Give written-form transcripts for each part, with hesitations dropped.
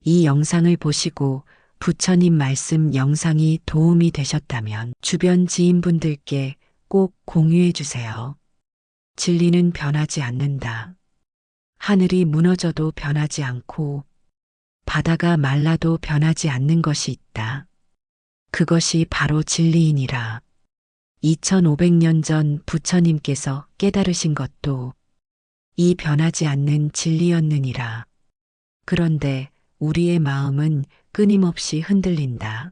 이 영상을 보시고 부처님 말씀 영상이 도움이 되셨다면 주변 지인분들께 꼭 공유해 주세요. 진리는 변하지 않는다. 하늘이 무너져도 변하지 않고 바다가 말라도 변하지 않는 것이 있다. 그것이 바로 진리이니라. 2500년 전 부처님께서 깨달으신 것도 이 변하지 않는 진리였느니라. 그런데 우리의 마음은 끊임없이 흔들린다.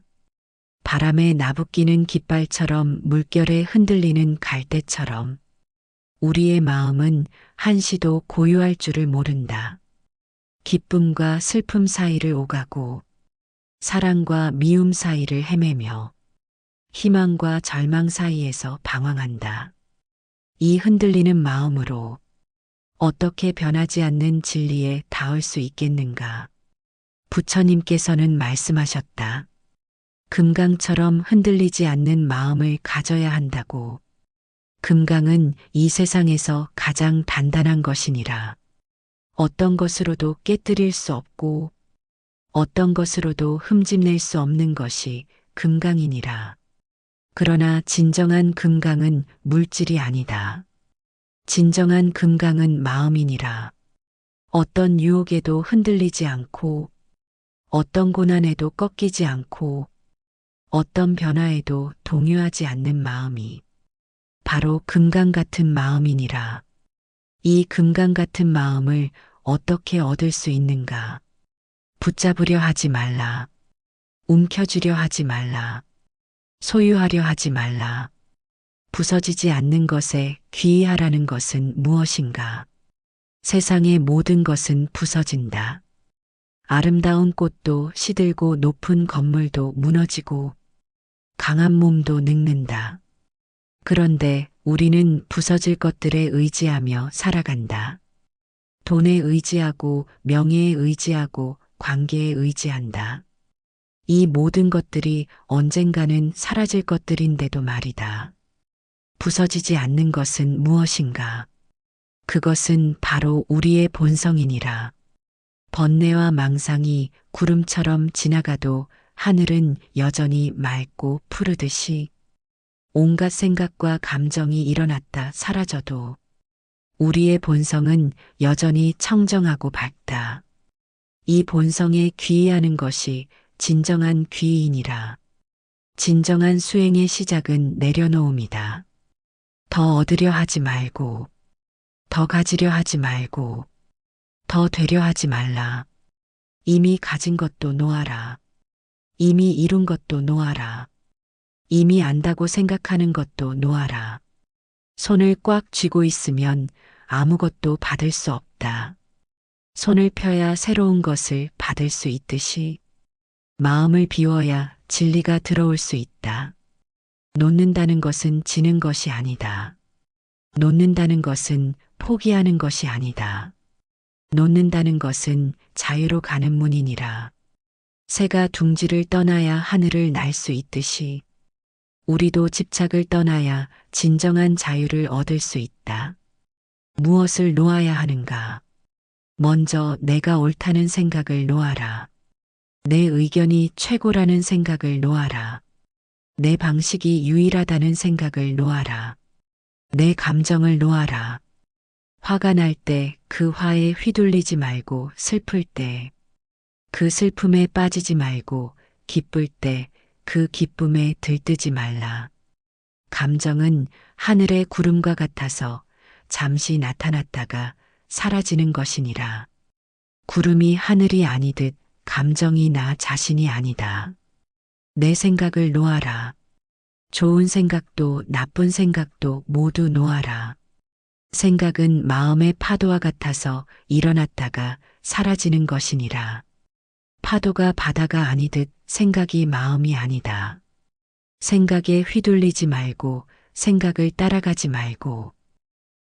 바람에 나부끼는 깃발처럼 물결에 흔들리는 갈대처럼 우리의 마음은 한시도 고요할 줄을 모른다. 기쁨과 슬픔 사이를 오가고 사랑과 미움 사이를 헤매며 희망과 절망 사이에서 방황한다. 이 흔들리는 마음으로 어떻게 변하지 않는 진리에 닿을 수 있겠는가? 부처님께서는 말씀하셨다. 금강처럼 흔들리지 않는 마음을 가져야 한다고. 금강은 이 세상에서 가장 단단한 것이니라. 어떤 것으로도 깨뜨릴 수 없고 어떤 것으로도 흠집낼 수 없는 것이 금강이니라. 그러나 진정한 금강은 물질이 아니다. 진정한 금강은 마음이니라. 어떤 유혹에도 흔들리지 않고 어떤 고난에도 꺾이지 않고 어떤 변화에도 동요하지 않는 마음이 바로 금강 같은 마음이니라. 이 금강 같은 마음을 어떻게 얻을 수 있는가? 붙잡으려 하지 말라. 움켜쥐려 하지 말라. 소유하려 하지 말라. 부서지지 않는 것에 귀의하라는 것은 무엇인가? 세상의 모든 것은 부서진다. 아름다운 꽃도 시들고 높은 건물도 무너지고 강한 몸도 늙는다. 그런데 우리는 부서질 것들에 의지하며 살아간다. 돈에 의지하고 명예에 의지하고 관계에 의지한다. 이 모든 것들이 언젠가는 사라질 것들인데도 말이다. 부서지지 않는 것은 무엇인가? 그것은 바로 우리의 본성이니라. 번뇌와 망상이 구름처럼 지나가도 하늘은 여전히 맑고 푸르듯이 온갖 생각과 감정이 일어났다 사라져도 우리의 본성은 여전히 청정하고 밝다. 이 본성에 귀의하는 것이 진정한 귀의이니라. 진정한 수행의 시작은 내려놓음이다. 더 얻으려 하지 말고, 더 가지려 하지 말고, 더 되려 하지 말라. 이미 가진 것도 놓아라. 이미 이룬 것도 놓아라. 이미 안다고 생각하는 것도 놓아라. 손을 꽉 쥐고 있으면 아무것도 받을 수 없다. 손을 펴야 새로운 것을 받을 수 있듯이 마음을 비워야 진리가 들어올 수 있다. 놓는다는 것은 지는 것이 아니다. 놓는다는 것은 포기하는 것이 아니다. 놓는다는 것은 자유로 가는 문이니라. 새가 둥지를 떠나야 하늘을 날 수 있듯이 우리도 집착을 떠나야 진정한 자유를 얻을 수 있다. 무엇을 놓아야 하는가? 먼저 내가 옳다는 생각을 놓아라. 내 의견이 최고라는 생각을 놓아라. 내 방식이 유일하다는 생각을 놓아라. 내 감정을 놓아라. 화가 날 때 그 화에 휘둘리지 말고 슬플 때 그 슬픔에 빠지지 말고 기쁠 때 그 기쁨에 들뜨지 말라. 감정은 하늘의 구름과 같아서 잠시 나타났다가 사라지는 것이니라. 구름이 하늘이 아니듯 감정이 나 자신이 아니다. 내 생각을 놓아라. 좋은 생각도 나쁜 생각도 모두 놓아라. 생각은 마음의 파도와 같아서 일어났다가 사라지는 것이니라. 파도가 바다가 아니듯 생각이 마음이 아니다. 생각에 휘둘리지 말고 생각을 따라가지 말고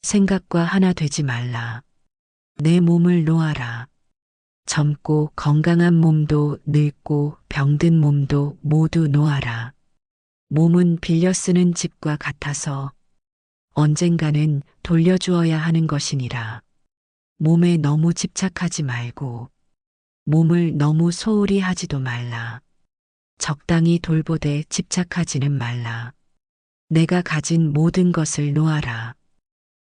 생각과 하나 되지 말라. 내 몸을 놓아라. 젊고 건강한 몸도 늙고 병든 몸도 모두 놓아라. 몸은 빌려 쓰는 집과 같아서 언젠가는 돌려주어야 하는 것이니라. 몸에 너무 집착하지 말고 몸을 너무 소홀히 하지도 말라. 적당히 돌보되 집착하지는 말라. 내가 가진 모든 것을 놓아라.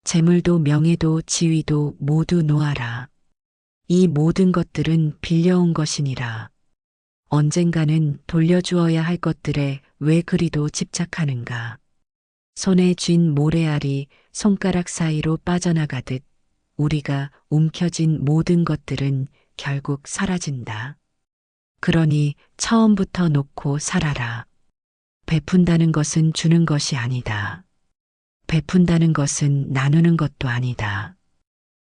재물도 명예도 지위도 모두 놓아라. 이 모든 것들은 빌려온 것이니라. 언젠가는 돌려주어야 할 것들에 왜 그리도 집착하는가. 손에 쥔 모래알이 손가락 사이로 빠져나가듯 우리가 움켜쥔 모든 것들은 결국 사라진다. 그러니 처음부터 놓고 살아라. 베푼다는 것은 주는 것이 아니다. 베푼다는 것은 나누는 것도 아니다.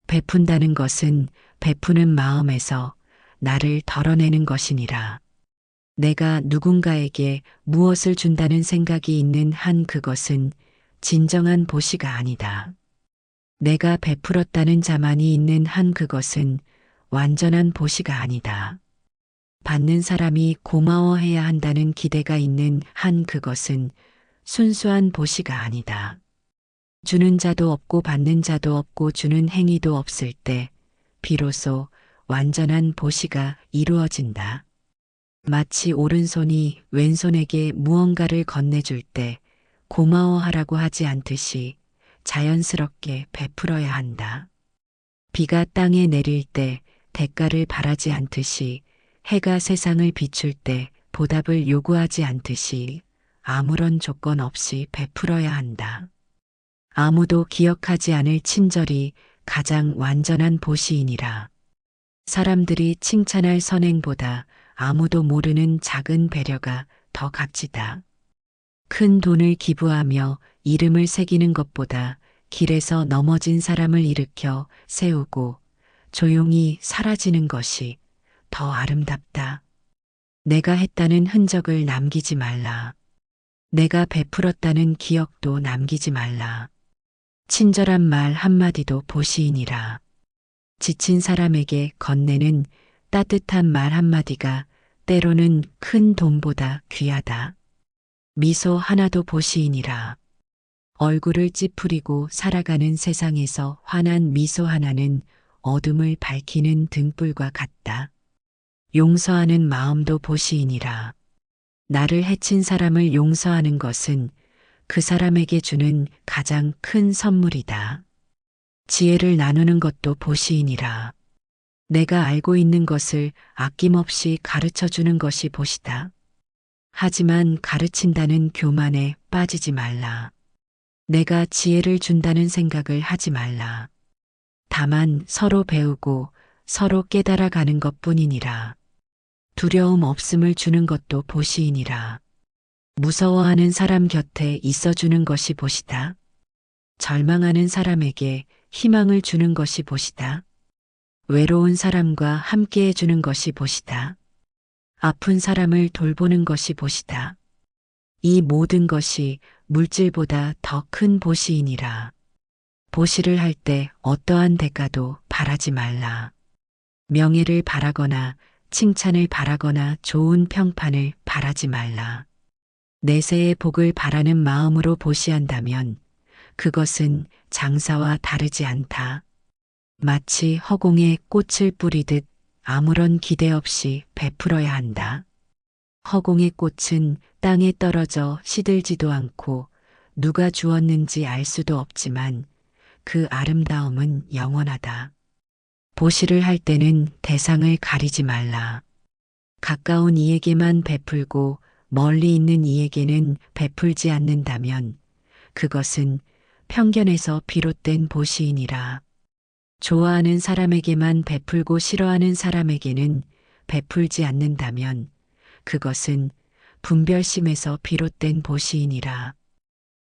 베푼다는 것은 베푸는 마음에서 나를 덜어내는 것이니라. 내가 누군가에게 무엇을 준다는 생각이 있는 한 그것은 진정한 보시가 아니다. 내가 베풀었다는 자만이 있는 한 그것은 완전한 보시가 아니다. 받는 사람이 고마워해야 한다는 기대가 있는 한 그것은 순수한 보시가 아니다. 주는 자도 없고 받는 자도 없고 주는 행위도 없을 때 비로소 완전한 보시가 이루어진다. 마치 오른손이 왼손에게 무언가를 건네줄 때 고마워하라고 하지 않듯이 자연스럽게 베풀어야 한다. 비가 땅에 내릴 때 대가를 바라지 않듯이 해가 세상을 비출 때 보답을 요구하지 않듯이 아무런 조건 없이 베풀어야 한다. 아무도 기억하지 않을 친절이 가장 완전한 보시이니라. 사람들이 칭찬할 선행보다 아무도 모르는 작은 배려가 더 값지다. 큰 돈을 기부하며 이름을 새기는 것보다 길에서 넘어진 사람을 일으켜 세우고 조용히 사라지는 것이 더 아름답다. 내가 했다는 흔적을 남기지 말라. 내가 베풀었다는 기억도 남기지 말라. 친절한 말 한마디도 보시이니라. 지친 사람에게 건네는 따뜻한 말 한마디가 때로는 큰 돈보다 귀하다. 미소 하나도 보시이니라. 얼굴을 찌푸리고 살아가는 세상에서 환한 미소 하나는 어둠을 밝히는 등불과 같다. 용서하는 마음도 보시이니라. 나를 해친 사람을 용서하는 것은 그 사람에게 주는 가장 큰 선물이다. 지혜를 나누는 것도 보시이니라. 내가 알고 있는 것을 아낌없이 가르쳐 주는 것이 보시다. 하지만 가르친다는 교만에 빠지지 말라. 내가 지혜를 준다는 생각을 하지 말라. 다만 서로 배우고 서로 깨달아가는 것뿐이니라. 두려움 없음을 주는 것도 보시이니라. 무서워하는 사람 곁에 있어주는 것이 보시다. 절망하는 사람에게 희망을 주는 것이 보시다. 외로운 사람과 함께 해주는 것이 보시다. 아픈 사람을 돌보는 것이 보시다. 이 모든 것이 물질보다 더 큰 보시이니라. 보시를 할 때 어떠한 대가도 바라지 말라. 명예를 바라거나 칭찬을 바라거나 좋은 평판을 바라지 말라. 내세의 복을 바라는 마음으로 보시한다면 그것은 장사와 다르지 않다. 마치 허공에 꽃을 뿌리듯 아무런 기대 없이 베풀어야 한다. 허공의 꽃은 땅에 떨어져 시들지도 않고 누가 주었는지 알 수도 없지만 그 아름다움은 영원하다. 보시를 할 때는 대상을 가리지 말라. 가까운 이에게만 베풀고 멀리 있는 이에게는 베풀지 않는다면 그것은 편견에서 비롯된 보시이니라. 좋아하는 사람에게만 베풀고 싫어하는 사람에게는 베풀지 않는다면 그것은 분별심에서 비롯된 보시이니라.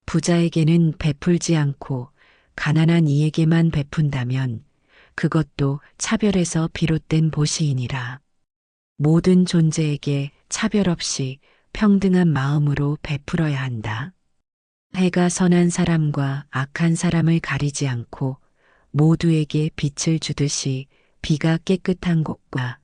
부자에게는 베풀지 않고 가난한 이에게만 베푼다면 그것도 차별에서 비롯된 보시이니라. 모든 존재에게 차별 없이 평등한 마음으로 베풀어야 한다. 해가 선한 사람과 악한 사람을 가리지 않고 모두에게 빛을 주듯이 비가 깨끗한 곳과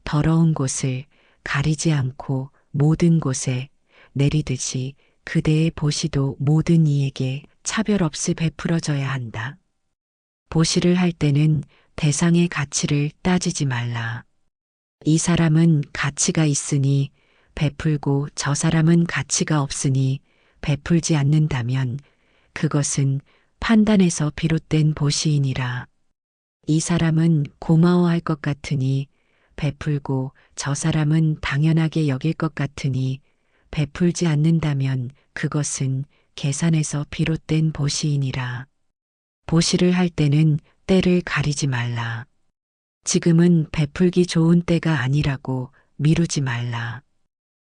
더러운 곳을 가리지 않고 모든 곳에 내리듯이 그대의 보시도 모든 이에게 차별 없이 베풀어져야 한다. 보시를 할 때는 대상의 가치를 따지지 말라. 이 사람은 가치가 있으니 베풀고 저 사람은 가치가 없으니 베풀지 않는다면 그것은 판단에서 비롯된 보시이니라. 이 사람은 고마워할 것 같으니 베풀고 저 사람은 당연하게 여길 것 같으니 베풀지 않는다면 그것은 계산에서 비롯된 보시이니라. 보시를 할 때는 때를 가리지 말라. 지금은 베풀기 좋은 때가 아니라고 미루지 말라.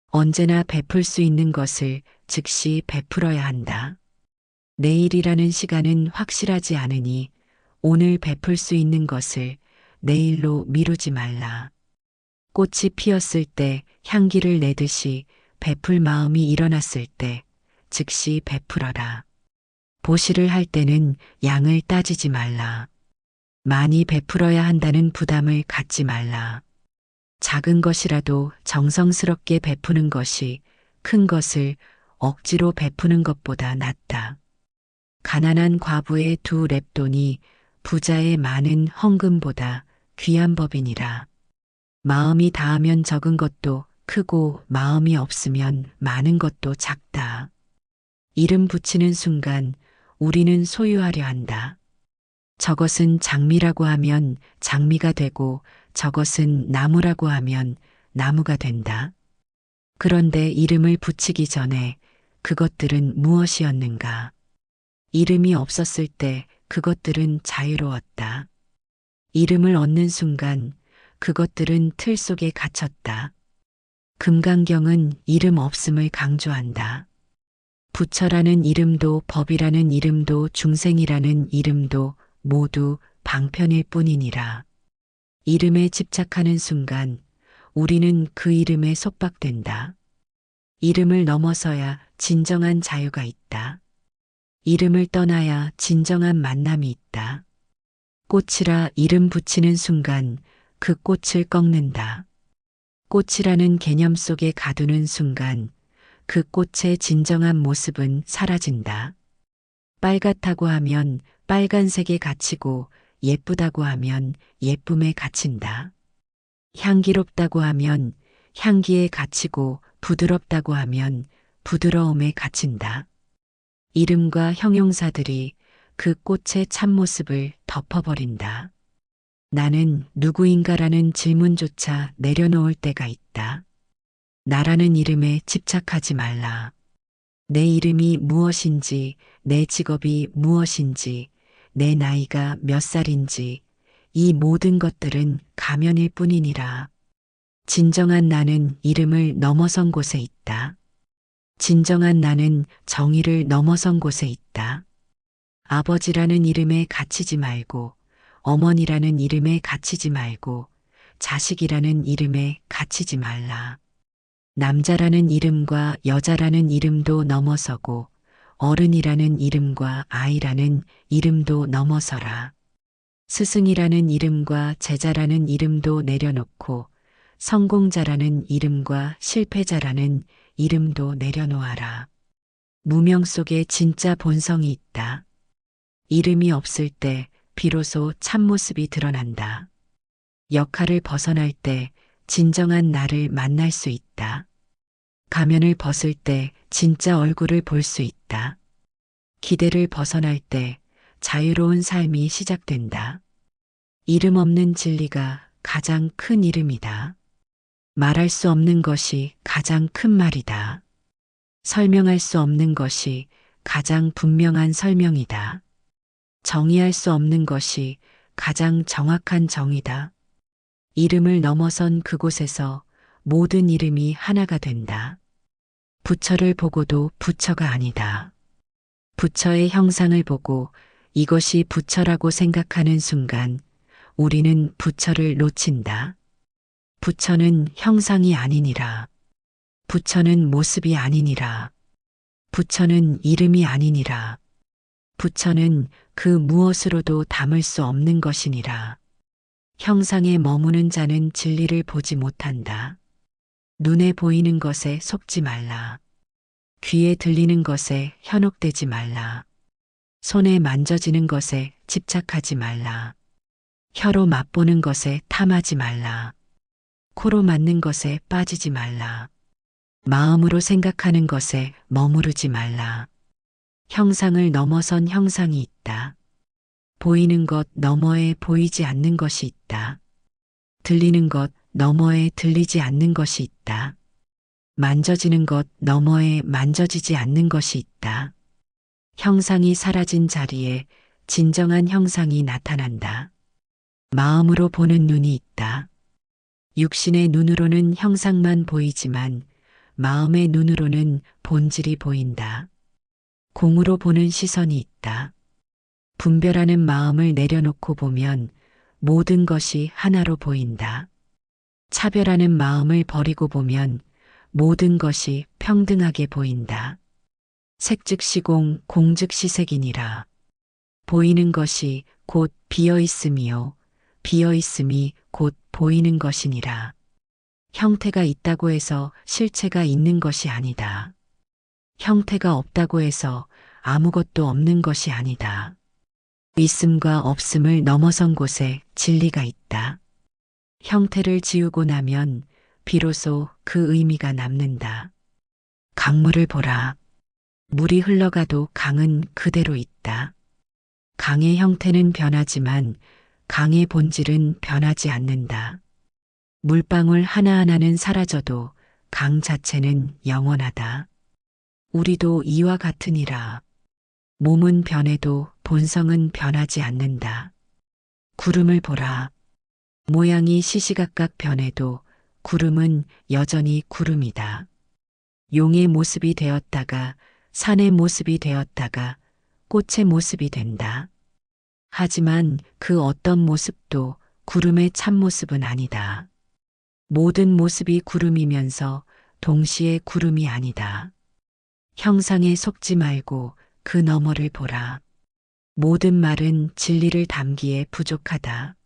언제나 베풀 수 있는 것을 즉시 베풀어야 한다. 내일이라는 시간은 확실하지 않으니 오늘 베풀 수 있는 것을 내일로 미루지 말라. 꽃이 피었을 때 향기를 내듯이 베풀 마음이 일어났을 때 즉시 베풀어라. 보시를 할 때는 양을 따지지 말라. 많이 베풀어야 한다는 부담을 갖지 말라. 작은 것이라도 정성스럽게 베푸는 것이 큰 것을 억지로 베푸는 것보다 낫다. 가난한 과부의 2렙돈이 부자의 많은 헌금보다 귀한 법이니라. 마음이 닿으면 적은 것도 크고 마음이 없으면 많은 것도 작다. 이름 붙이는 순간 우리는 소유하려 한다. 저것은 장미라고 하면 장미가 되고 저것은 나무라고 하면 나무가 된다. 그런데 이름을 붙이기 전에 그것들은 무엇이었는가? 이름이 없었을 때 그것들은 자유로웠다. 이름을 얻는 순간 그것들은 틀 속에 갇혔다. 금강경은 이름 없음을 강조한다. 부처라는 이름도 법이라는 이름도 중생이라는 이름도 모두 방편일 뿐이니라. 이름에 집착하는 순간 우리는 그 이름에 속박된다. 이름을 넘어서야 진정한 자유가 있다. 이름을 떠나야 진정한 만남이 있다. 꽃이라 이름 붙이는 순간 그 꽃을 꺾는다. 꽃이라는 개념 속에 가두는 순간 그 꽃의 진정한 모습은 사라진다. 빨갛다고 하면 빨간색에 갇히고 예쁘다고 하면 예쁨에 갇힌다. 향기롭다고 하면 향기에 갇히고 부드럽다고 하면 부드러움에 갇힌다. 이름과 형용사들이 그 꽃의 참모습을 덮어버린다. 나는 누구인가라는 질문조차 내려놓을 때가 있다. 나라는 이름에 집착하지 말라. 내 이름이 무엇인지, 내 직업이 무엇인지, 내 나이가 몇 살인지, 이 모든 것들은 가면일 뿐이니라. 진정한 나는 이름을 넘어선 곳에 있다. 진정한 나는 정의를 넘어선 곳에 있다. 아버지라는 이름에 갇히지 말고, 어머니라는 이름에 갇히지 말고, 자식이라는 이름에 갇히지 말라. 남자라는 이름과 여자라는 이름도 넘어서고 어른이라는 이름과 아이라는 이름도 넘어서라. 스승이라는 이름과 제자라는 이름도 내려놓고 성공자라는 이름과 실패자라는 이름도 내려놓아라. 무명 속에 진짜 본성이 있다. 이름이 없을 때 비로소 참모습이 드러난다. 역할을 벗어날 때 진정한 나를 만날 수 있다. 가면을 벗을 때 진짜 얼굴을 볼 수 있다. 기대를 벗어날 때 자유로운 삶이 시작된다. 이름 없는 진리가 가장 큰 이름이다. 말할 수 없는 것이 가장 큰 말이다. 설명할 수 없는 것이 가장 분명한 설명이다. 정의할 수 없는 것이 가장 정확한 정의다. 이름을 넘어선 그곳에서 모든 이름이 하나가 된다. 부처를 보고도 부처가 아니다. 부처의 형상을 보고 이것이 부처라고 생각하는 순간 우리는 부처를 놓친다. 부처는 형상이 아니니라. 부처는 모습이 아니니라. 부처는 이름이 아니니라. 부처는 그 무엇으로도 담을 수 없는 것이니라. 형상에 머무는 자는 진리를 보지 못한다. 눈에 보이는 것에 속지 말라. 귀에 들리는 것에 현혹되지 말라. 손에 만져지는 것에 집착하지 말라. 혀로 맛보는 것에 탐하지 말라. 코로 맞는 것에 빠지지 말라. 마음으로 생각하는 것에 머무르지 말라. 형상을 넘어선 형상이 있다. 보이는 것 너머에 보이지 않는 것이 있다. 들리는 것 너머에 들리지 않는 것이 있다. 만져지는 것 너머에 만져지지 않는 것이 있다. 형상이 사라진 자리에 진정한 형상이 나타난다. 마음으로 보는 눈이 있다. 육신의 눈으로는 형상만 보이지만 마음의 눈으로는 본질이 보인다. 공으로 보는 시선이 있다. 분별하는 마음을 내려놓고 보면 모든 것이 하나로 보인다. 차별하는 마음을 버리고 보면 모든 것이 평등하게 보인다. 색즉시공 공즉시색이니라. 보이는 것이 곧 비어있음이요 비어있음이 곧 보이는 것이니라. 형태가 있다고 해서 실체가 있는 것이 아니다. 형태가 없다고 해서 아무것도 없는 것이 아니다. 있음과 없음을 넘어선 곳에 진리가 있다. 형태를 지우고 나면 비로소 그 의미가 남는다. 강물을 보라. 물이 흘러가도 강은 그대로 있다. 강의 형태는 변하지만 강의 본질은 변하지 않는다. 물방울 하나하나는 사라져도 강 자체는 영원하다. 우리도 이와 같으니라. 몸은 변해도 본성은 변하지 않는다. 구름을 보라. 모양이 시시각각 변해도 구름은 여전히 구름이다. 용의 모습이 되었다가 산의 모습이 되었다가 꽃의 모습이 된다. 하지만 그 어떤 모습도 구름의 참모습은 아니다. 모든 모습이 구름이면서 동시에 구름이 아니다. 형상에 속지 말고 그 너머를 보라. 모든 말은 진리를 담기에 부족하다.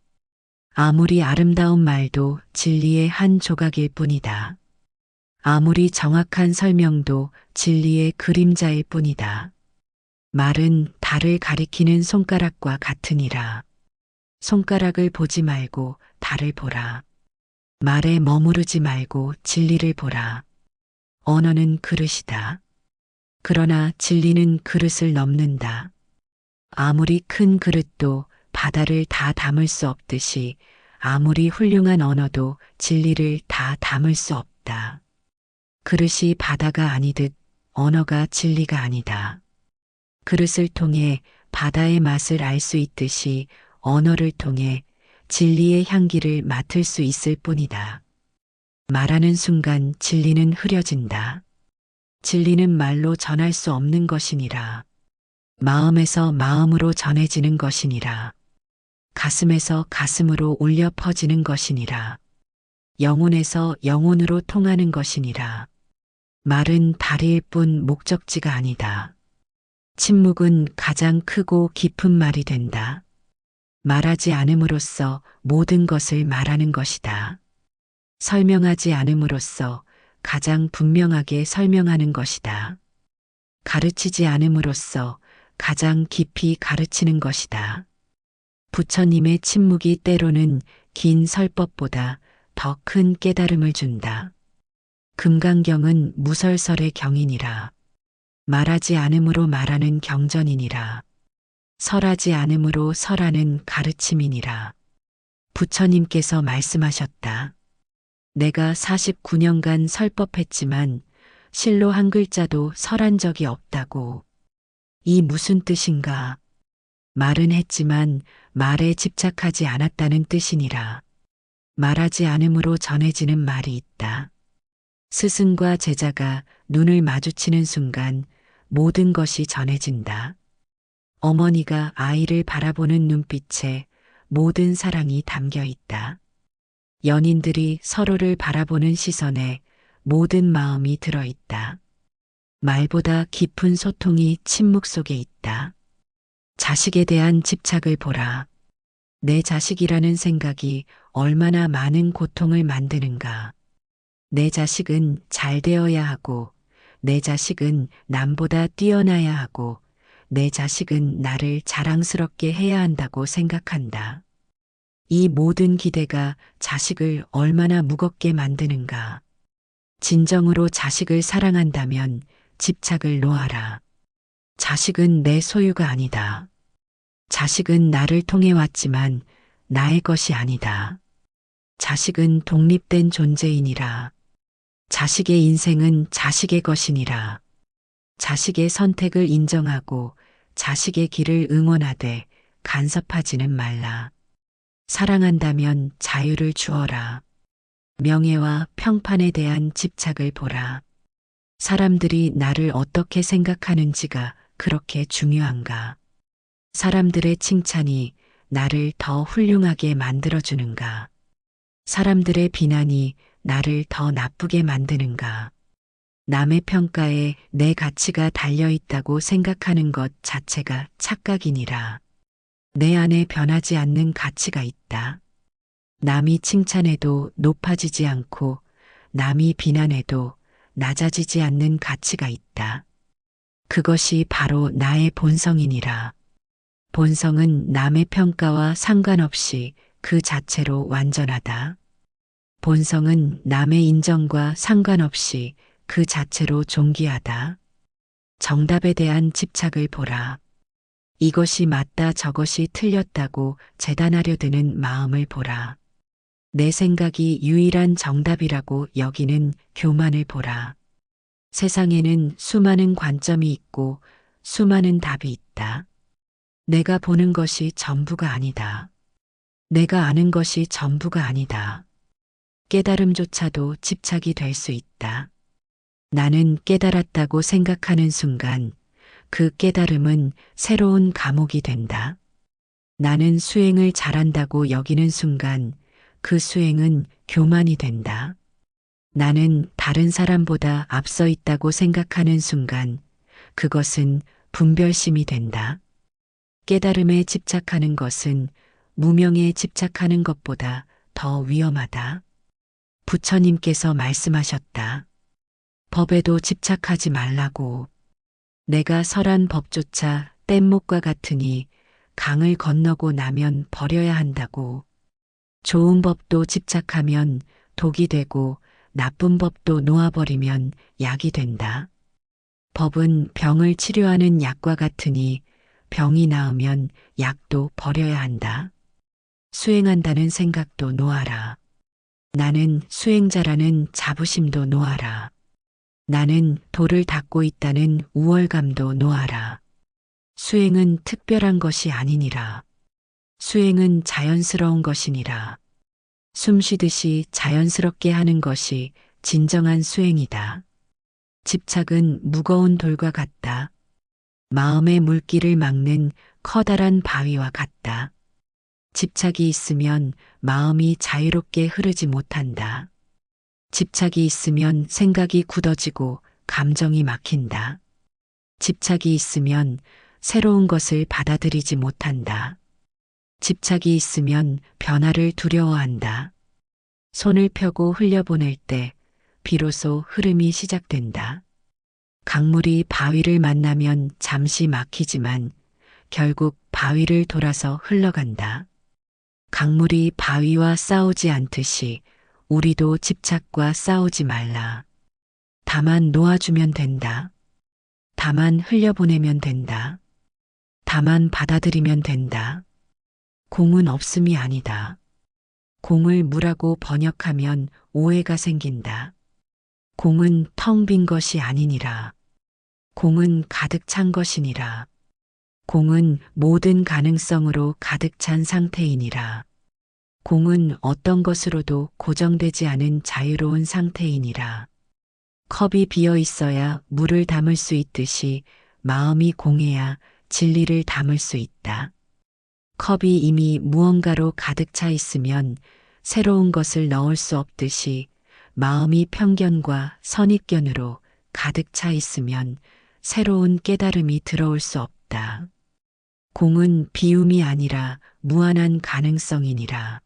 아무리 아름다운 말도 진리의 한 조각일 뿐이다. 아무리 정확한 설명도 진리의 그림자일 뿐이다. 말은 달을 가리키는 손가락과 같으니라. 손가락을 보지 말고 달을 보라. 말에 머무르지 말고 진리를 보라. 언어는 그릇이다. 그러나 진리는 그릇을 넘는다. 아무리 큰 그릇도 바다를 다 담을 수 없듯이 아무리 훌륭한 언어도 진리를 다 담을 수 없다. 그릇이 바다가 아니듯 언어가 진리가 아니다. 그릇을 통해 바다의 맛을 알 수 있듯이 언어를 통해 진리의 향기를 맡을 수 있을 뿐이다. 말하는 순간 진리는 흐려진다. 진리는 말로 전할 수 없는 것이니라. 마음에서 마음으로 전해지는 것이니라. 가슴에서 가슴으로 울려 퍼지는 것이니라. 영혼에서 영혼으로 통하는 것이니라. 말은 다리일 뿐 목적지가 아니다. 침묵은 가장 크고 깊은 말이 된다. 말하지 않음으로써 모든 것을 말하는 것이다. 설명하지 않음으로써 가장 분명하게 설명하는 것이다. 가르치지 않음으로써 가장 깊이 가르치는 것이다. 부처님의 침묵이 때로는 긴 설법보다 더 큰 깨달음을 준다. 금강경은 무설설의 경이니라. 말하지 않음으로 말하는 경전이니라. 설하지 않음으로 설하는 가르침이니라. 부처님께서 말씀하셨다. 내가 49년간 설법했지만 실로 한 글자도 설한 적이 없다고. 이 무슨 뜻인가? 말은 했지만 말에 집착하지 않았다는 뜻이니라. 말하지 않음으로 전해지는 말이 있다. 스승과 제자가 눈을 마주치는 순간 모든 것이 전해진다. 어머니가 아이를 바라보는 눈빛에 모든 사랑이 담겨 있다. 연인들이 서로를 바라보는 시선에 모든 마음이 들어 있다. 말보다 깊은 소통이 침묵 속에 있다. 자식에 대한 집착을 보라. 내 자식이라는 생각이 얼마나 많은 고통을 만드는가. 내 자식은 잘 되어야 하고, 내 자식은 남보다 뛰어나야 하고, 내 자식은 나를 자랑스럽게 해야 한다고 생각한다. 이 모든 기대가 자식을 얼마나 무겁게 만드는가. 진정으로 자식을 사랑한다면 집착을 놓아라. 자식은 내 소유가 아니다. 자식은 나를 통해 왔지만 나의 것이 아니다. 자식은 독립된 존재이니라. 자식의 인생은 자식의 것이니라. 자식의 선택을 인정하고 자식의 길을 응원하되 간섭하지는 말라. 사랑한다면 자유를 주어라. 명예와 평판에 대한 집착을 보라. 사람들이 나를 어떻게 생각하는지가 그렇게 중요한가? 사람들의 칭찬이 나를 더 훌륭하게 만들어주는가? 사람들의 비난이 나를 더 나쁘게 만드는가? 남의 평가에 내 가치가 달려있다고 생각하는 것 자체가 착각이니라. 내 안에 변하지 않는 가치가 있다. 남이 칭찬해도 높아지지 않고 남이 비난해도 낮아지지 않는 가치가 있다. 그것이 바로 나의 본성이니라. 본성은 남의 평가와 상관없이 그 자체로 완전하다. 본성은 남의 인정과 상관없이 그 자체로 존귀하다. 정답에 대한 집착을 보라. 이것이 맞다 저것이 틀렸다고 재단하려 드는 마음을 보라. 내 생각이 유일한 정답이라고 여기는 교만을 보라. 세상에는 수많은 관점이 있고 수많은 답이 있다. 내가 보는 것이 전부가 아니다. 내가 아는 것이 전부가 아니다. 깨달음조차도 집착이 될 수 있다. 나는 깨달았다고 생각하는 순간 그 깨달음은 새로운 감옥이 된다. 나는 수행을 잘한다고 여기는 순간 그 수행은 교만이 된다. 나는 다른 사람보다 앞서 있다고 생각하는 순간 그것은 분별심이 된다. 깨달음에 집착하는 것은 무명에 집착하는 것보다 더 위험하다. 부처님께서 말씀하셨다. 법에도 집착하지 말라고. 내가 설한 법조차 뗏목과 같으니 강을 건너고 나면 버려야 한다고. 좋은 법도 집착하면 독이 되고 나쁜 법도 놓아버리면 약이 된다. 법은 병을 치료하는 약과 같으니 병이 나으면 약도 버려야 한다. 수행한다는 생각도 놓아라. 나는 수행자라는 자부심도 놓아라. 나는 도를 닦고 있다는 우월감도 놓아라. 수행은 특별한 것이 아니니라. 수행은 자연스러운 것이니라. 숨 쉬듯이 자연스럽게 하는 것이 진정한 수행이다. 집착은 무거운 돌과 같다. 마음의 물길을 막는 커다란 바위와 같다. 집착이 있으면 마음이 자유롭게 흐르지 못한다. 집착이 있으면 생각이 굳어지고 감정이 막힌다. 집착이 있으면 새로운 것을 받아들이지 못한다. 집착이 있으면 변화를 두려워한다. 손을 펴고 흘려보낼 때 비로소 흐름이 시작된다. 강물이 바위를 만나면 잠시 막히지만 결국 바위를 돌아서 흘러간다. 강물이 바위와 싸우지 않듯이 우리도 집착과 싸우지 말라. 다만 놓아주면 된다. 다만 흘려보내면 된다. 다만 받아들이면 된다. 공은 없음이 아니다. 공을 무라고 번역하면 오해가 생긴다. 공은 텅 빈 것이 아니니라. 공은 가득 찬 것이니라. 공은 모든 가능성으로 가득 찬 상태이니라. 공은 어떤 것으로도 고정되지 않은 자유로운 상태이니라. 컵이 비어 있어야 물을 담을 수 있듯이 마음이 공해야 진리를 담을 수 있다. 컵이 이미 무언가로 가득 차 있으면 새로운 것을 넣을 수 없듯이 마음이 편견과 선입견으로 가득 차 있으면 새로운 깨달음이 들어올 수 없다. 공은 비움이 아니라 무한한 가능성이니라.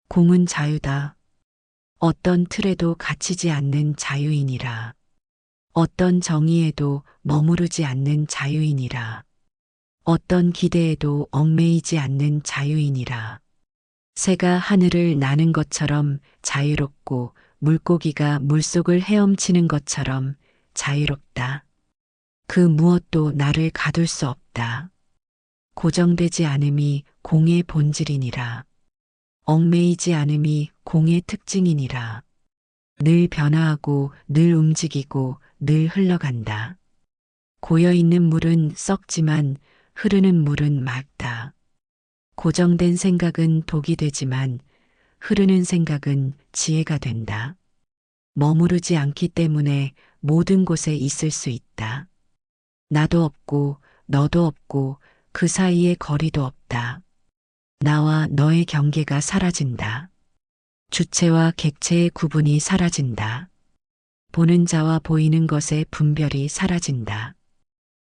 공은 자유다. 어떤 틀에도 갇히지 않는 자유이니라. 어떤 정의에도 머무르지 않는 자유이니라. 어떤 기대에도 얽매이지 않는 자유이니라. 새가 하늘을 나는 것처럼 자유롭고 물고기가 물속을 헤엄치는 것처럼 자유롭다. 그 무엇도 나를 가둘 수 없다. 고정되지 않음이 공의 본질이니라. 얽매이지 않음이 공의 특징이니라. 늘 변화하고 늘 움직이고 늘 흘러간다. 고여있는 물은 썩지만 흐르는 물은 맑다. 고정된 생각은 독이 되지만 흐르는 생각은 지혜가 된다. 머무르지 않기 때문에 모든 곳에 있을 수 있다. 나도 없고 너도 없고 그 사이에 거리도 없다. 나와 너의 경계가 사라진다. 주체와 객체의 구분이 사라진다. 보는 자와 보이는 것의 분별이 사라진다.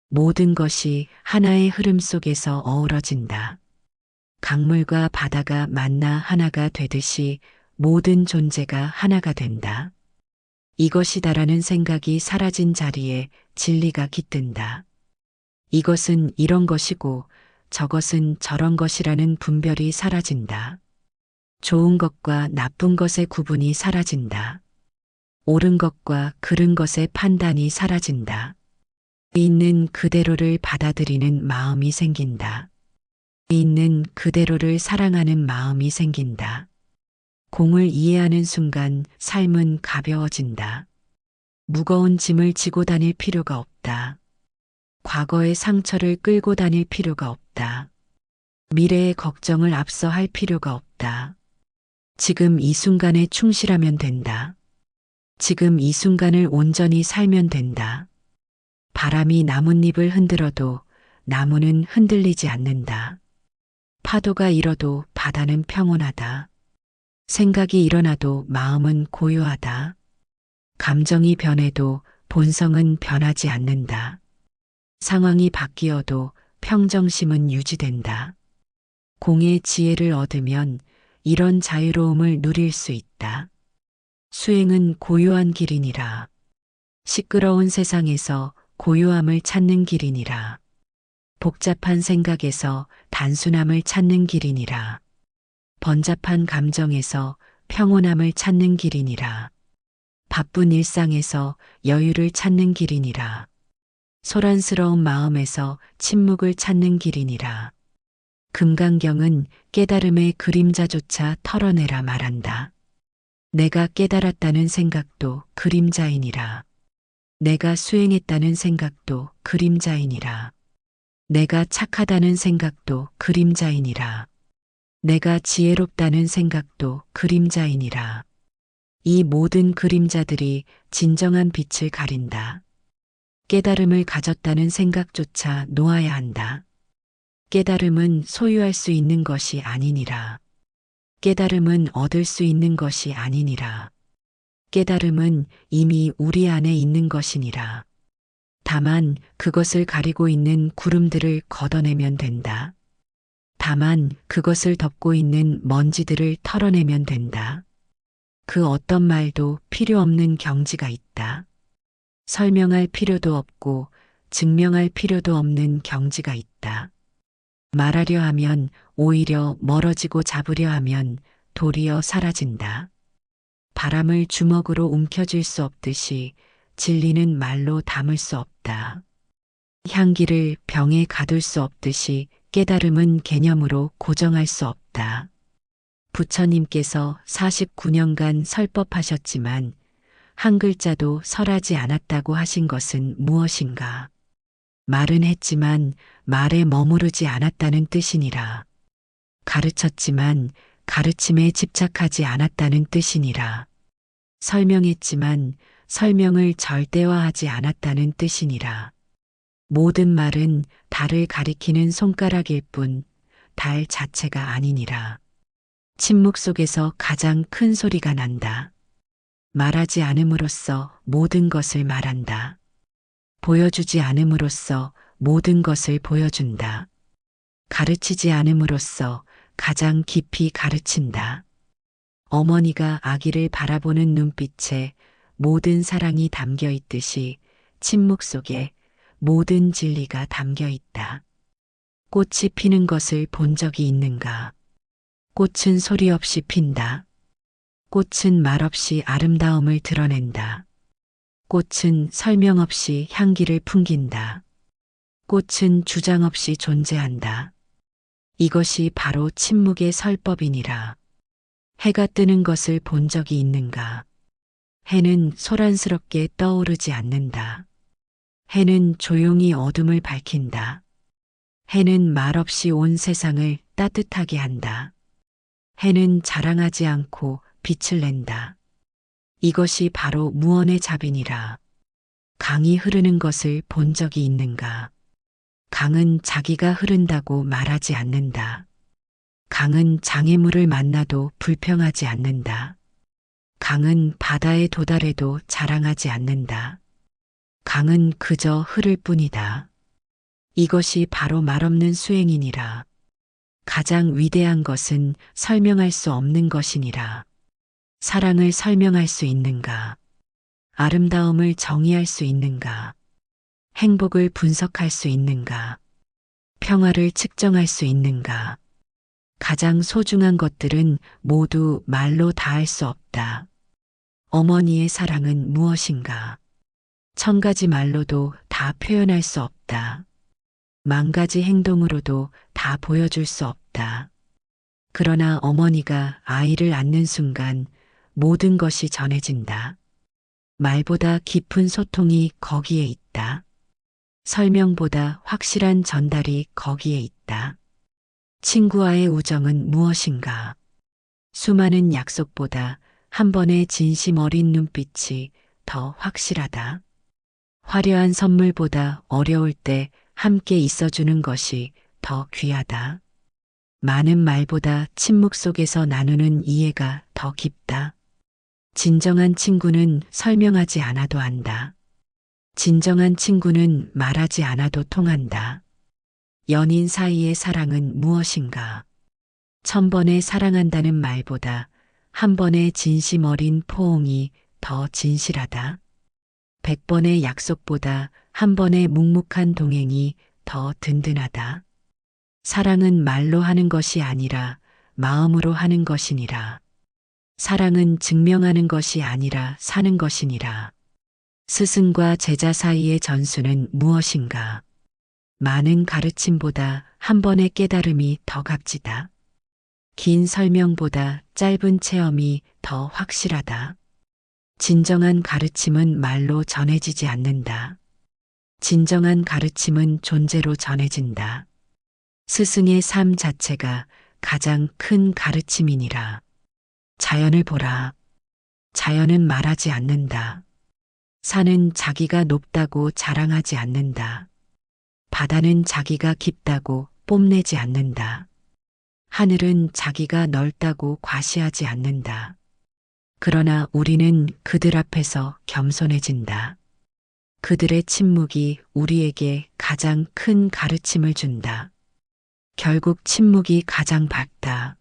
모든 것이 하나의 흐름 속에서 어우러진다. 강물과 바다가 만나 하나가 되듯이 모든 존재가 하나가 된다. 이것이다라는 생각이 사라진 자리에 진리가 깃든다. 이것은 이런 것이고 저것은 저런 것이라는 분별이 사라진다. 좋은 것과 나쁜 것의 구분이 사라진다. 옳은 것과 그른 것의 판단이 사라진다. 있는 그대로를 받아들이는 마음이 생긴다. 있는 그대로를 사랑하는 마음이 생긴다. 공을 이해하는 순간 삶은 가벼워진다. 무거운 짐을 지고 다닐 필요가 없다. 과거의 상처를 끌고 다닐 필요가 없다. 미래의 걱정을 앞서 할 필요가 없다. 지금 이 순간에 충실하면 된다. 지금 이 순간을 온전히 살면 된다. 바람이 나뭇잎을 흔들어도 나무는 흔들리지 않는다. 파도가 일어도 바다는 평온하다. 생각이 일어나도 마음은 고요하다. 감정이 변해도 본성은 변하지 않는다. 상황이 바뀌어도 평정심은 유지된다. 공의 지혜를 얻으면 이런 자유로움을 누릴 수 있다. 수행은 고요한 길이니라. 시끄러운 세상에서 고요함을 찾는 길이니라. 복잡한 생각에서 단순함을 찾는 길이니라. 번잡한 감정에서 평온함을 찾는 길이니라. 바쁜 일상에서 여유를 찾는 길이니라. 소란스러운 마음에서 침묵을 찾는 길이니라. 금강경은 깨달음의 그림자조차 털어내라 말한다. 내가 깨달았다는 생각도 그림자이니라. 내가 수행했다는 생각도 그림자이니라. 내가 착하다는 생각도 그림자이니라. 내가 지혜롭다는 생각도 그림자이니라. 이 모든 그림자들이 진정한 빛을 가린다. 깨달음을 가졌다는 생각조차 놓아야 한다. 깨달음은 소유할 수 있는 것이 아니니라. 깨달음은 얻을 수 있는 것이 아니니라. 깨달음은 이미 우리 안에 있는 것이니라. 다만 그것을 가리고 있는 구름들을 걷어내면 된다. 다만 그것을 덮고 있는 먼지들을 털어내면 된다. 그 어떤 말도 필요 없는 경지가 있다. 설명할 필요도 없고 증명할 필요도 없는 경지가 있다. 말하려 하면 오히려 멀어지고 잡으려 하면 도리어 사라진다. 바람을 주먹으로 움켜쥘 수 없듯이 진리는 말로 담을 수 없다. 향기를 병에 가둘 수 없듯이 깨달음은 개념으로 고정할 수 없다. 부처님께서 49년간 설법하셨지만 한 글자도 설하지 않았다고 하신 것은 무엇인가? 말은 했지만 말에 머무르지 않았다는 뜻이니라. 가르쳤지만 가르침에 집착하지 않았다는 뜻이니라. 설명했지만 설명을 절대화하지 않았다는 뜻이니라. 모든 말은 달을 가리키는 손가락일 뿐 달 자체가 아니니라. 침묵 속에서 가장 큰 소리가 난다. 말하지 않음으로써 모든 것을 말한다. 보여주지 않음으로써 모든 것을 보여준다. 가르치지 않음으로써 가장 깊이 가르친다. 어머니가 아기를 바라보는 눈빛에 모든 사랑이 담겨 있듯이 침묵 속에 모든 진리가 담겨 있다. 꽃이 피는 것을 본 적이 있는가? 꽃은 소리 없이 핀다. 꽃은 말 없이 아름다움을 드러낸다. 꽃은 설명 없이 향기를 풍긴다. 꽃은 주장 없이 존재한다. 이것이 바로 침묵의 설법이니라. 해가 뜨는 것을 본 적이 있는가? 해는 소란스럽게 떠오르지 않는다. 해는 조용히 어둠을 밝힌다. 해는 말없이 온 세상을 따뜻하게 한다. 해는 자랑하지 않고 빛을 낸다. 이것이 바로 무언의 자비니라. 강이 흐르는 것을 본 적이 있는가? 강은 자기가 흐른다고 말하지 않는다. 강은 장애물을 만나도 불평하지 않는다. 강은 바다에 도달해도 자랑하지 않는다. 강은 그저 흐를 뿐이다. 이것이 바로 말없는 수행이니라. 가장 위대한 것은 설명할 수 없는 것이니라. 사랑을 설명할 수 있는가? 아름다움을 정의할 수 있는가? 행복을 분석할 수 있는가? 평화를 측정할 수 있는가? 가장 소중한 것들은 모두 말로 다할 수 없다. 어머니의 사랑은 무엇인가? 1000가지 말로도 다 표현할 수 없다. 10,000가지 행동으로도 다 보여줄 수 없다. 그러나 어머니가 아이를 안는 순간 모든 것이 전해진다. 말보다 깊은 소통이 거기에 있다. 설명보다 확실한 전달이 거기에 있다. 친구와의 우정은 무엇인가? 수많은 약속보다 한 번의 진심 어린 눈빛이 더 확실하다. 화려한 선물보다 어려울 때 함께 있어주는 것이 더 귀하다. 많은 말보다 침묵 속에서 나누는 이해가 더 깊다. 진정한 친구는 설명하지 않아도 안다. 진정한 친구는 말하지 않아도 통한다. 연인 사이의 사랑은 무엇인가? 1000번의 사랑한다는 말보다 한 번의 진심 어린 포옹이 더 진실하다. 100번의 약속보다 한 번의 묵묵한 동행이 더 든든하다. 사랑은 말로 하는 것이 아니라 마음으로 하는 것이니라. 사랑은 증명하는 것이 아니라 사는 것이니라. 스승과 제자 사이의 전수는 무엇인가? 많은 가르침보다 한 번의 깨달음이 더 값지다. 긴 설명보다 짧은 체험이 더 확실하다. 진정한 가르침은 말로 전해지지 않는다. 진정한 가르침은 존재로 전해진다. 스승의 삶 자체가 가장 큰 가르침이니라. 자연을 보라. 자연은 말하지 않는다. 산은 자기가 높다고 자랑하지 않는다. 바다는 자기가 깊다고 뽐내지 않는다. 하늘은 자기가 넓다고 과시하지 않는다. 그러나 우리는 그들 앞에서 겸손해진다. 그들의 침묵이 우리에게 가장 큰 가르침을 준다. 결국 침묵이 가장 밝다.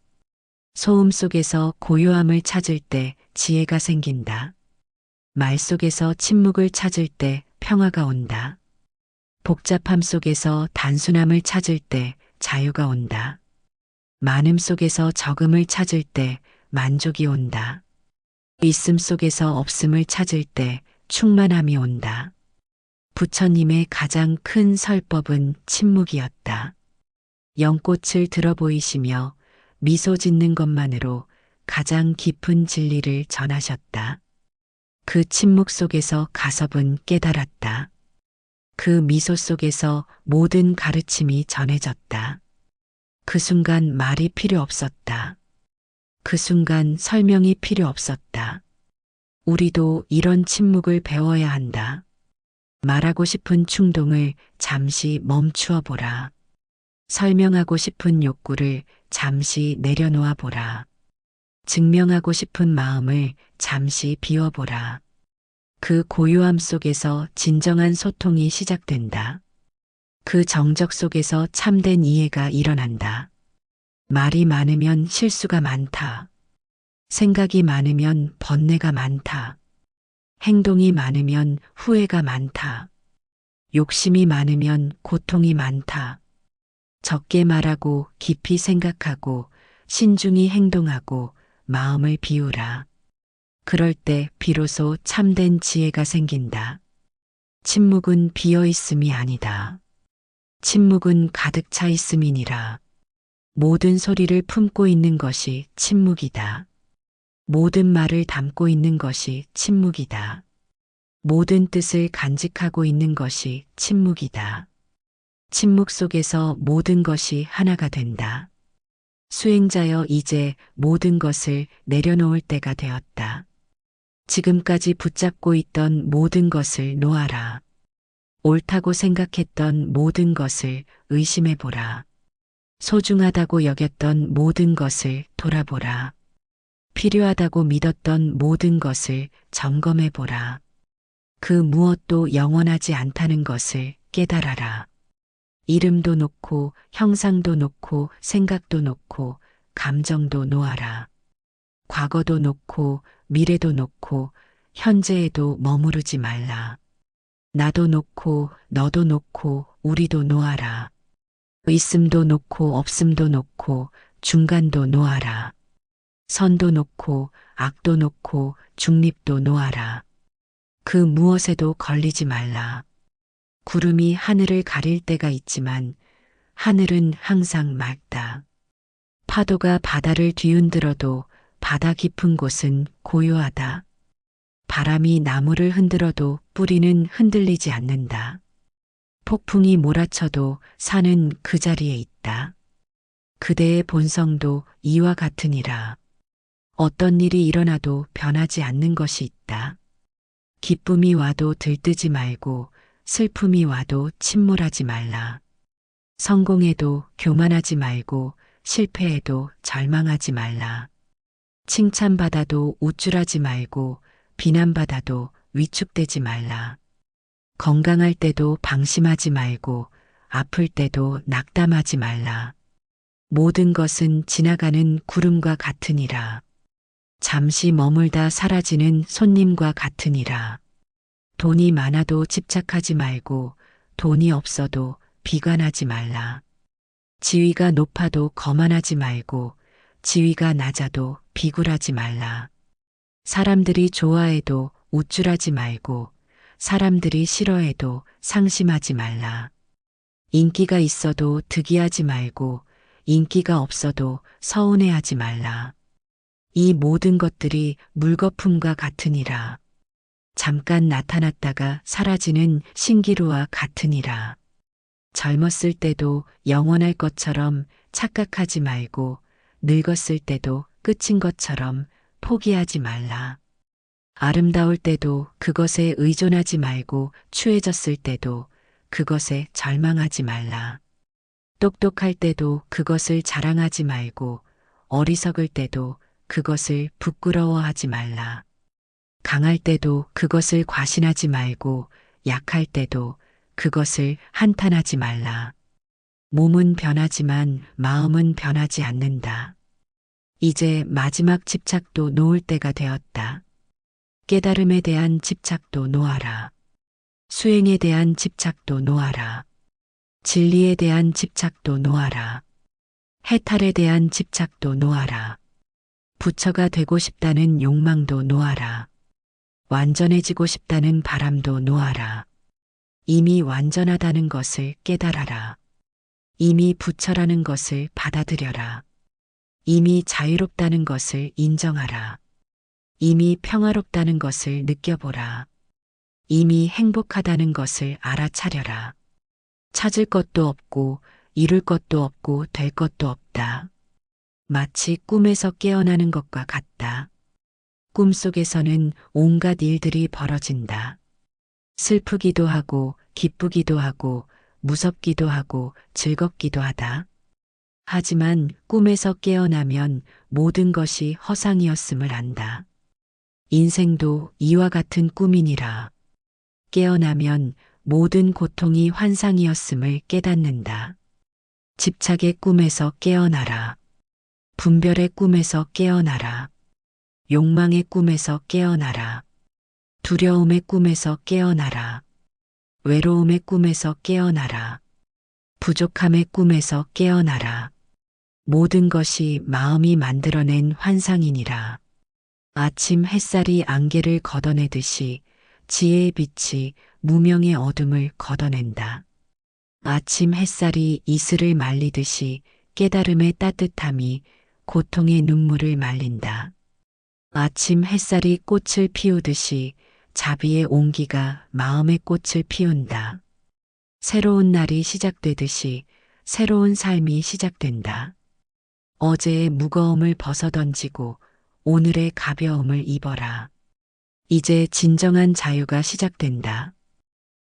소음 속에서 고요함을 찾을 때 지혜가 생긴다. 말 속에서 침묵을 찾을 때 평화가 온다. 복잡함 속에서 단순함을 찾을 때 자유가 온다. 많음 속에서 적음을 찾을 때 만족이 온다. 있음 속에서 없음을 찾을 때 충만함이 온다. 부처님의 가장 큰 설법은 침묵이었다. 연꽃을 들어 보이시며 미소 짓는 것만으로 가장 깊은 진리를 전하셨다. 그 침묵 속에서 가섭은 깨달았다. 그 미소 속에서 모든 가르침이 전해졌다. 그 순간 말이 필요 없었다. 그 순간 설명이 필요 없었다. 우리도 이런 침묵을 배워야 한다. 말하고 싶은 충동을 잠시 멈추어 보라. 설명하고 싶은 욕구를 잠시 내려놓아 보라. 증명하고 싶은 마음을 잠시 비워보라. 그 고요함 속에서 진정한 소통이 시작된다. 그 정적 속에서 참된 이해가 일어난다. 말이 많으면 실수가 많다. 생각이 많으면 번뇌가 많다. 행동이 많으면 후회가 많다. 욕심이 많으면 고통이 많다. 적게 말하고 깊이 생각하고 신중히 행동하고 마음을 비우라. 그럴 때 비로소 참된 지혜가 생긴다. 침묵은 비어 있음이 아니다. 침묵은 가득 차 있음이니라. 모든 소리를 품고 있는 것이 침묵이다. 모든 말을 담고 있는 것이 침묵이다. 모든 뜻을 간직하고 있는 것이 침묵이다. 침묵 속에서 모든 것이 하나가 된다. 수행자여 이제 모든 것을 내려놓을 때가 되었다. 지금까지 붙잡고 있던 모든 것을 놓아라. 옳다고 생각했던 모든 것을 의심해보라. 소중하다고 여겼던 모든 것을 돌아보라. 필요하다고 믿었던 모든 것을 점검해보라. 그 무엇도 영원하지 않다는 것을 깨달아라. 이름도 놓고 형상도 놓고 생각도 놓고 감정도 놓아라. 과거도 놓고 미래도 놓고 현재에도 머무르지 말라. 나도 놓고 너도 놓고 우리도 놓아라. 있음도 놓고 없음도 놓고 중간도 놓아라. 선도 놓고 악도 놓고 중립도 놓아라. 그 무엇에도 걸리지 말라. 구름이 하늘을 가릴 때가 있지만 하늘은 항상 맑다. 파도가 바다를 뒤흔들어도 바다 깊은 곳은 고요하다. 바람이 나무를 흔들어도 뿌리는 흔들리지 않는다. 폭풍이 몰아쳐도 산은 그 자리에 있다. 그대의 본성도 이와 같으니라. 어떤 일이 일어나도 변하지 않는 것이 있다. 기쁨이 와도 들뜨지 말고 슬픔이 와도 침몰하지 말라. 성공해도 교만하지 말고 실패해도 절망하지 말라. 칭찬받아도 우쭐하지 말고 비난받아도 위축되지 말라. 건강할 때도 방심하지 말고 아플 때도 낙담하지 말라. 모든 것은 지나가는 구름과 같으니라. 잠시 머물다 사라지는 손님과 같으니라. 돈이 많아도 집착하지 말고 돈이 없어도 비관하지 말라. 지위가 높아도 거만하지 말고 지위가 낮아도 비굴하지 말라. 사람들이 좋아해도 우쭐하지 말고 사람들이 싫어해도 상심하지 말라. 인기가 있어도 득이하지 말고 인기가 없어도 서운해하지 말라. 이 모든 것들이 물거품과 같으니라. 잠깐 나타났다가 사라지는 신기루와 같으니라. 젊었을 때도 영원할 것처럼 착각하지 말고 늙었을 때도 끝인 것처럼 포기하지 말라. 아름다울 때도 그것에 의존하지 말고 추해졌을 때도 그것에 절망하지 말라. 똑똑할 때도 그것을 자랑하지 말고 어리석을 때도 그것을 부끄러워하지 말라. 강할 때도 그것을 과신하지 말고 약할 때도 그것을 한탄하지 말라. 몸은 변하지만 마음은 변하지 않는다. 이제 마지막 집착도 놓을 때가 되었다. 깨달음에 대한 집착도 놓아라. 수행에 대한 집착도 놓아라. 진리에 대한 집착도 놓아라. 해탈에 대한 집착도 놓아라. 부처가 되고 싶다는 욕망도 놓아라. 완전해지고 싶다는 바람도 놓아라. 이미 완전하다는 것을 깨달아라. 이미 부처라는 것을 받아들여라. 이미 자유롭다는 것을 인정하라. 이미 평화롭다는 것을 느껴보라. 이미 행복하다는 것을 알아차려라. 찾을 것도 없고 이룰 것도 없고 될 것도 없다. 마치 꿈에서 깨어나는 것과 같다. 꿈속에서는 온갖 일들이 벌어진다. 슬프기도 하고 기쁘기도 하고 무섭기도 하고 즐겁기도 하다. 하지만 꿈에서 깨어나면 모든 것이 허상이었음을 안다. 인생도 이와 같은 꿈이니라. 깨어나면 모든 고통이 환상이었음을 깨닫는다. 집착의 꿈에서 깨어나라. 분별의 꿈에서 깨어나라. 욕망의 꿈에서 깨어나라. 두려움의 꿈에서 깨어나라. 외로움의 꿈에서 깨어나라. 부족함의 꿈에서 깨어나라. 모든 것이 마음이 만들어낸 환상이니라. 아침 햇살이 안개를 걷어내듯이 지혜의 빛이 무명의 어둠을 걷어낸다. 아침 햇살이 이슬을 말리듯이 깨달음의 따뜻함이 고통의 눈물을 말린다. 아침 햇살이 꽃을 피우듯이 자비의 온기가 마음의 꽃을 피운다. 새로운 날이 시작되듯이 새로운 삶이 시작된다. 어제의 무거움을 벗어던지고 오늘의 가벼움을 입어라. 이제 진정한 자유가 시작된다.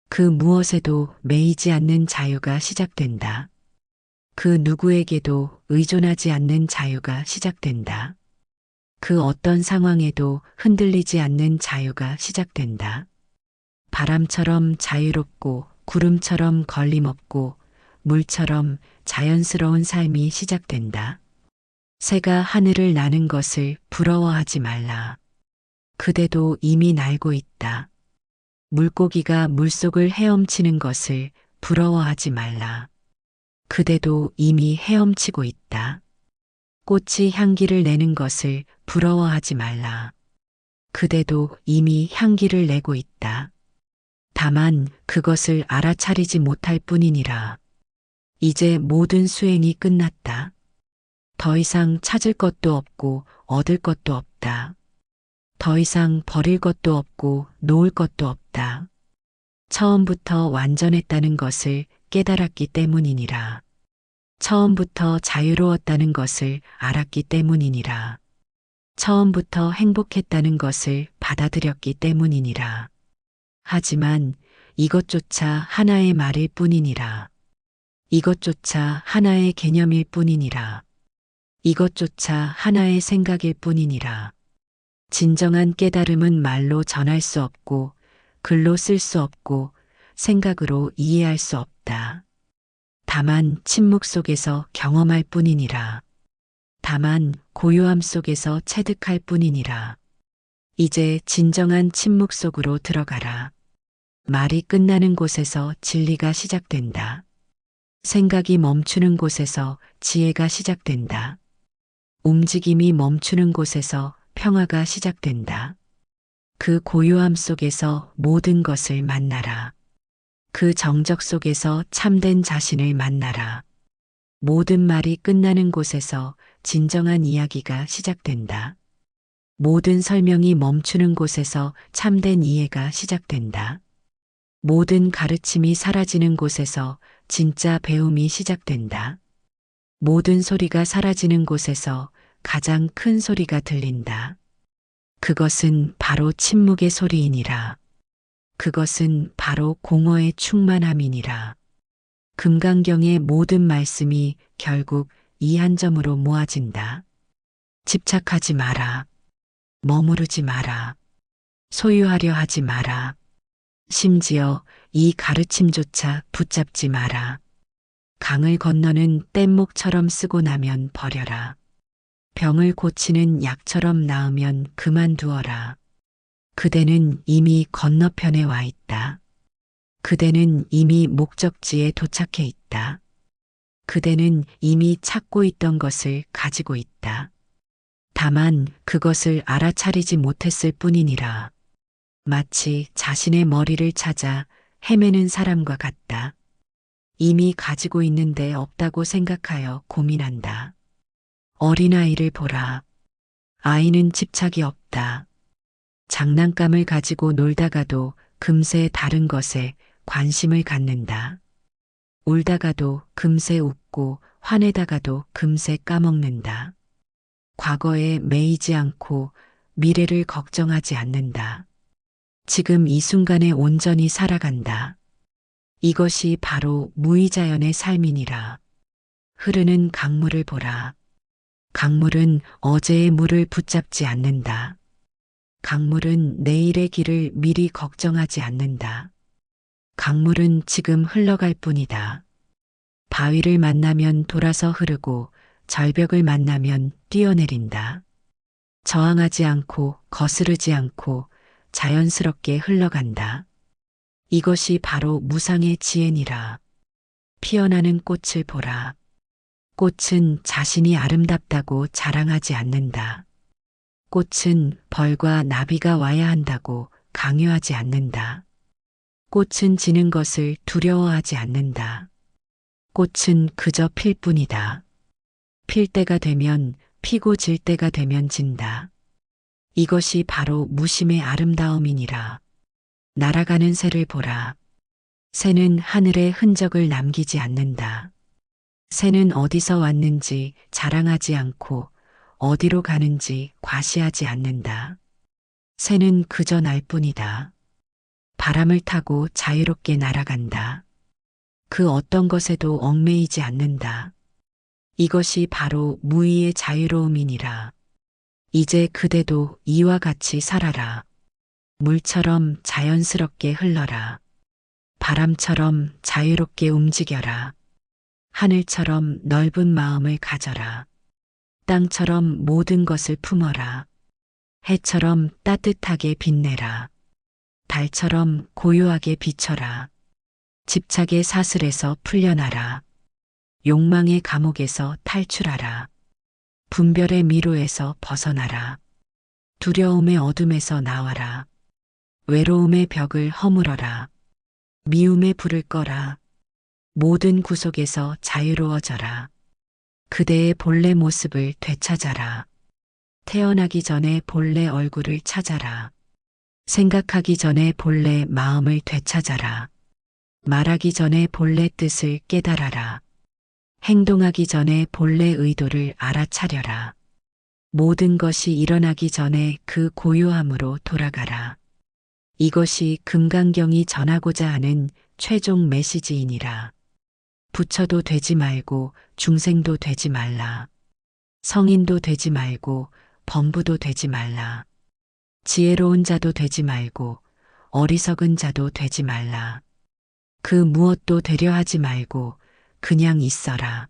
그 무엇에도 매이지 않는 자유가 시작된다. 그 누구에게도 의존하지 않는 자유가 시작된다. 그 어떤 상황에도 흔들리지 않는 자유가 시작된다. 바람처럼 자유롭고 구름처럼 걸림없고 물처럼 자연스러운 삶이 시작된다. 새가 하늘을 나는 것을 부러워하지 말라. 그대도 이미 날고 있다. 물고기가 물속을 헤엄치는 것을 부러워하지 말라. 그대도 이미 헤엄치고 있다. 꽃이 향기를 내는 것을 부러워하지 말라. 그대도 이미 향기를 내고 있다. 다만 그것을 알아차리지 못할 뿐이니라. 이제 모든 수행이 끝났다. 더 이상 찾을 것도 없고 얻을 것도 없다. 더 이상 버릴 것도 없고 놓을 것도 없다. 처음부터 완전했다는 것을 깨달았기 때문이니라. 처음부터 자유로웠다는 것을 알았기 때문이니라. 처음부터 행복했다는 것을 받아들였기 때문이니라. 하지만 이것조차 하나의 말일 뿐이니라. 이것조차 하나의 개념일 뿐이니라. 이것조차 하나의 생각일 뿐이니라. 진정한 깨달음은 말로 전할 수 없고 글로 쓸 수 없고 생각으로 이해할 수 없다. 다만 침묵 속에서 경험할 뿐이니라. 다만 고요함 속에서 체득할 뿐이니라. 이제 진정한 침묵 속으로 들어가라. 말이 끝나는 곳에서 진리가 시작된다. 생각이 멈추는 곳에서 지혜가 시작된다. 움직임이 멈추는 곳에서 평화가 시작된다. 그 고요함 속에서 모든 것을 만나라. 그 정적 속에서 참된 자신을 만나라. 모든 말이 끝나는 곳에서 진정한 이야기가 시작된다. 모든 설명이 멈추는 곳에서 참된 이해가 시작된다. 모든 가르침이 사라지는 곳에서 진짜 배움이 시작된다. 모든 소리가 사라지는 곳에서 가장 큰 소리가 들린다. 그것은 바로 침묵의 소리이니라. 그것은 바로 공허의 충만함이니라. 금강경의 모든 말씀이 결국 이 한 점으로 모아진다. 집착하지 마라. 머무르지 마라. 소유하려 하지 마라. 심지어 이 가르침조차 붙잡지 마라. 강을 건너는 뗏목처럼 쓰고 나면 버려라. 병을 고치는 약처럼 나으면 그만두어라. 그대는 이미 건너편에 와 있다. 그대는 이미 목적지에 도착해 있다. 그대는 이미 찾고 있던 것을 가지고 있다. 다만 그것을 알아차리지 못했을 뿐이니라. 마치 자신의 머리를 찾아 헤매는 사람과 같다. 이미 가지고 있는데 없다고 생각하여 고민한다. 어린아이를 보라. 아이는 집착이 없다. 장난감을 가지고 놀다가도 금세 다른 것에 관심을 갖는다. 울다가도 금세 웃고 화내다가도 금세 까먹는다. 과거에 매이지 않고 미래를 걱정하지 않는다. 지금 이 순간에 온전히 살아간다. 이것이 바로 무의자연의 삶이니라. 흐르는 강물을 보라. 강물은 어제의 물을 붙잡지 않는다. 강물은 내일의 길을 미리 걱정하지 않는다. 강물은 지금 흘러갈 뿐이다. 바위를 만나면 돌아서 흐르고 절벽을 만나면 뛰어내린다. 저항하지 않고 거스르지 않고 자연스럽게 흘러간다. 이것이 바로 무상의 지혜니라. 피어나는 꽃을 보라. 꽃은 자신이 아름답다고 자랑하지 않는다. 꽃은 벌과 나비가 와야 한다고 강요하지 않는다. 꽃은 지는 것을 두려워하지 않는다. 꽃은 그저 필 뿐이다. 필 때가 되면 피고 질 때가 되면 진다. 이것이 바로 무심의 아름다움이니라. 날아가는 새를 보라. 새는 하늘에 흔적을 남기지 않는다. 새는 어디서 왔는지 자랑하지 않고 어디로 가는지 과시하지 않는다. 새는 그저 날 뿐이다. 바람을 타고 자유롭게 날아간다. 그 어떤 것에도 얽매이지 않는다. 이것이 바로 무의의 자유로움이니라. 이제 그대도 이와 같이 살아라. 물처럼 자연스럽게 흘러라. 바람처럼 자유롭게 움직여라. 하늘처럼 넓은 마음을 가져라. 땅처럼 모든 것을 품어라. 해처럼 따뜻하게 빛내라. 달처럼 고요하게 비춰라. 집착의 사슬에서 풀려나라. 욕망의 감옥에서 탈출하라. 분별의 미로에서 벗어나라. 두려움의 어둠에서 나와라. 외로움의 벽을 허물어라. 미움의 불을 꺼라. 모든 구속에서 자유로워져라. 그대의 본래 모습을 되찾아라. 태어나기 전에 본래 얼굴을 찾아라. 생각하기 전에 본래 마음을 되찾아라. 말하기 전에 본래 뜻을 깨달아라. 행동하기 전에 본래 의도를 알아차려라. 모든 것이 일어나기 전에 그 고요함으로 돌아가라. 이것이 금강경이 전하고자 하는 최종 메시지이니라. 부처도 되지 말고 중생도 되지 말라. 성인도 되지 말고 범부도 되지 말라. 지혜로운 자도 되지 말고 어리석은 자도 되지 말라. 그 무엇도 되려 하지 말고 그냥 있어라.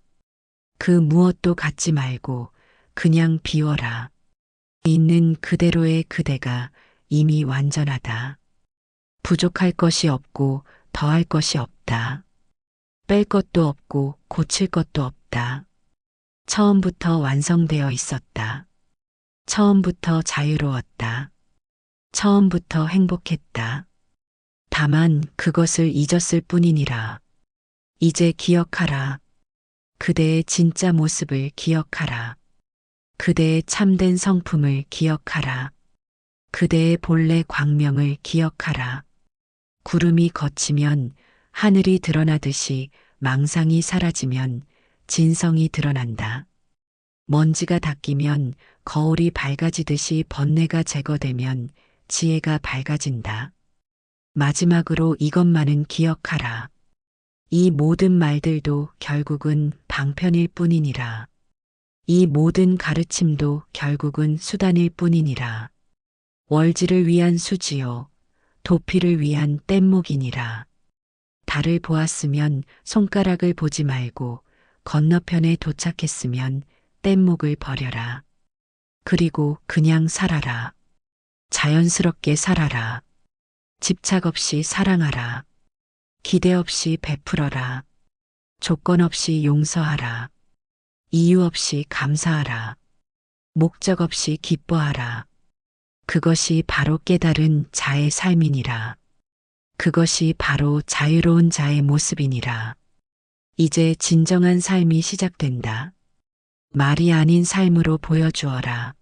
그 무엇도 갖지 말고 그냥 비워라. 있는 그대로의 그대가 이미 완전하다. 부족할 것이 없고 더할 것이 없다. 뺄 것도 없고 고칠 것도 없다. 처음부터 완성되어 있었다. 처음부터 자유로웠다. 처음부터 행복했다. 다만 그것을 잊었을 뿐이니라. 이제 기억하라. 그대의 진짜 모습을 기억하라. 그대의 참된 성품을 기억하라. 그대의 본래 광명을 기억하라. 구름이 걷히면 하늘이 드러나듯이 망상이 사라지면 진성이 드러난다. 먼지가 닦이면 거울이 밝아지듯이 번뇌가 제거되면 지혜가 밝아진다. 마지막으로 이것만은 기억하라. 이 모든 말들도 결국은 방편일 뿐이니라. 이 모든 가르침도 결국은 수단일 뿐이니라. 월지를 위한 수지요. 도피를 위한 뗏목이니라. 달을 보았으면 손가락을 보지 말고 건너편에 도착했으면 뗏목을 버려라. 그리고 그냥 살아라. 자연스럽게 살아라. 집착 없이 사랑하라. 기대 없이 베풀어라. 조건 없이 용서하라. 이유 없이 감사하라. 목적 없이 기뻐하라. 그것이 바로 깨달은 자의 삶이니라. 그것이 바로 자유로운 자의 모습이니라. 이제 진정한 삶이 시작된다. 말이 아닌 삶으로 보여주어라.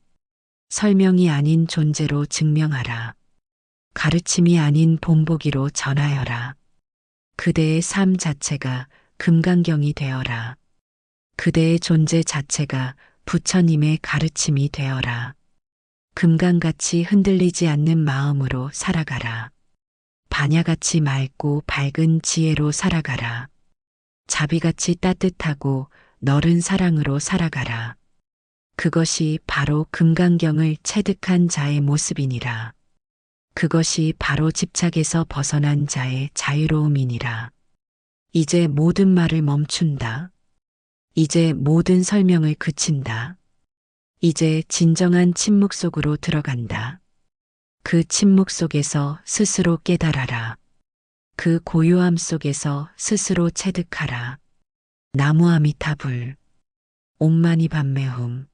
설명이 아닌 존재로 증명하라. 가르침이 아닌 본보기로 전하여라. 그대의 삶 자체가 금강경이 되어라. 그대의 존재 자체가 부처님의 가르침이 되어라. 금강같이 흔들리지 않는 마음으로 살아가라. 반야같이 맑고 밝은 지혜로 살아가라. 자비같이 따뜻하고 너른 사랑으로 살아가라. 그것이 바로 금강경을 체득한 자의 모습이니라. 그것이 바로 집착에서 벗어난 자의 자유로움이니라. 이제 모든 말을 멈춘다. 이제 모든 설명을 그친다. 이제 진정한 침묵 속으로 들어간다. 그 침묵 속에서 스스로 깨달아라. 그 고요함 속에서 스스로 체득하라. 나무 아미타불. 옥만이 밤매움.